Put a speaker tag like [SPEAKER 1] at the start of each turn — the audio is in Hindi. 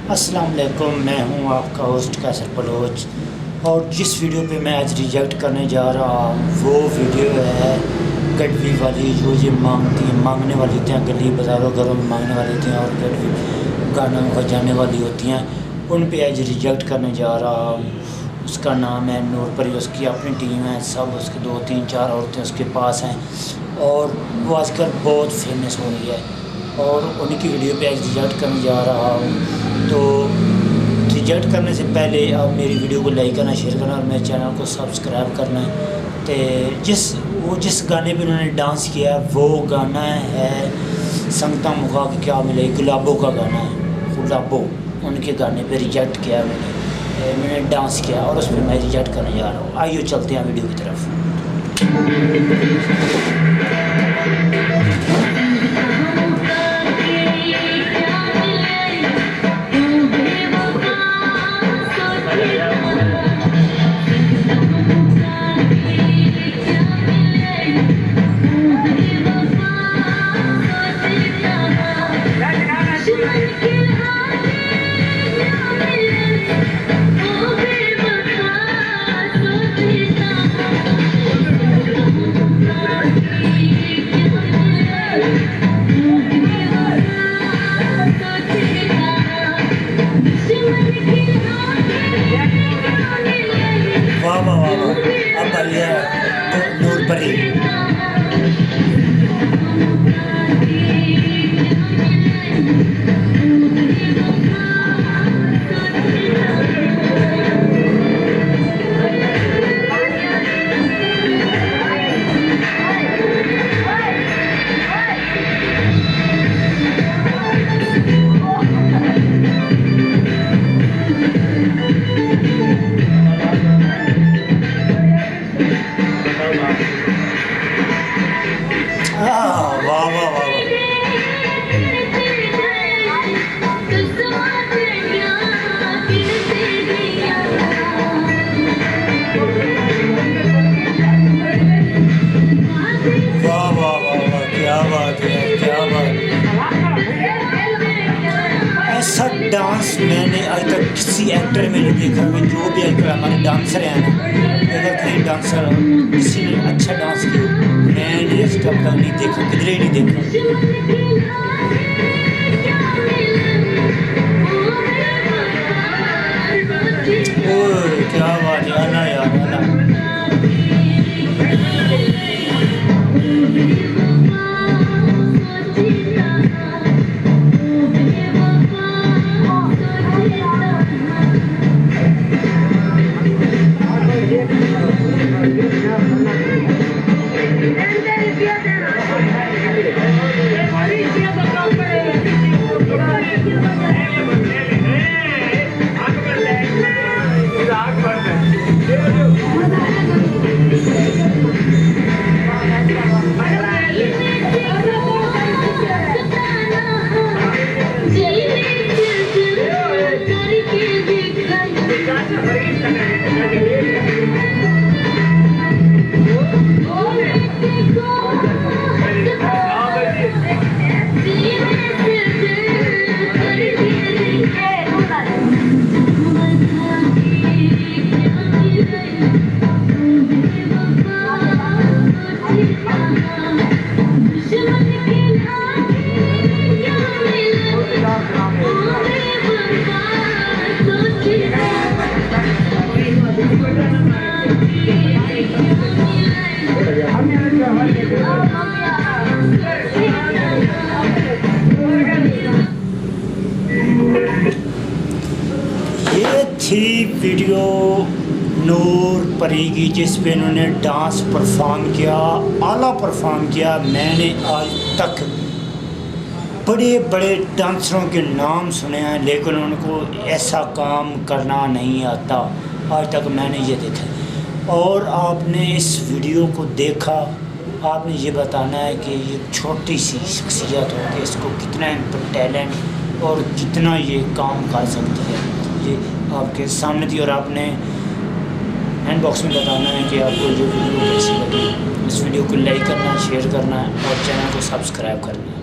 [SPEAKER 1] अस्सलाम वालेकुम, मैं हूं आपका होस्ट कैसर बलोच। और जिस वीडियो पे मैं आज रिजेक्ट करने जा रहा हूं वो वीडियो है गडवी वाली, जो ये मांगने वाली होती हैं, गली बाज़ारों घरों में मांगने वाली होती हैं और गडवी गाना बजाने वाली होती हैं, उन पे आज रिजेक्ट करने जा रहा हूँ। उसका नाम है नूर परी, उसकी अपनी टीम है, सब उसके 2-3-4 औरतें उसके पास हैं और वो आजकल बहुत फेमस हो रही है और उन्हीं की वीडियो पे आज रिजेक्ट करने जा रहा हूँ। तो रिजेक्ट करने से पहले आप मेरी वीडियो को लाइक करना, शेयर करना और मेरे चैनल को सब्सक्राइब करना है। तो जिस गाने पे उन्होंने डांस किया है वो गाना है संगतान मुका के क्या मिले, गुलाबों का गाना है, गुलाबों। उनके गाने पे रिजेक्ट किया मैंने डांस किया और उस पर मैं रिजेक्ट करने जा रहा हूँ। आइए चलते हैं वीडियो की तरफ। वाह वाह वाह वाह, अब आई है नूर परी। वाह वाह वाह क्या बात है, क्या बात। ऐसा डांस मैंने आज तक किसी एक्टर में नहीं देखा। मैं जो भी एक्टर हमारे डांसर हैं ना, अगर कहीं डांसर किसी ने अच्छा डांस किया मैंने इसका नहीं देखा, किधर ही नहीं देखा। ओह क्या बात है, आना यार आना। ये थी वीडियो नूर परी की जिस पे इन्होंने डांस परफॉर्म किया, आला परफॉर्म किया। मैंने आज तक बड़े बड़े डांसरों के नाम सुने हैं लेकिन उनको ऐसा काम करना नहीं आता। आज तक मैंने ये देखा और आपने इस वीडियो को देखा, आपने ये बताना है कि ये छोटी सी शख्सियत होगी, इसको कितना टैलेंट और कितना ये काम कर सकती है, ये आपके सामने थी। और आपने हैंड बॉक्स में बताना है कि आपको ये वीडियो कैसी लगी। इस वीडियो को लाइक करना, शेयर करना और चैनल को सब्सक्राइब करना।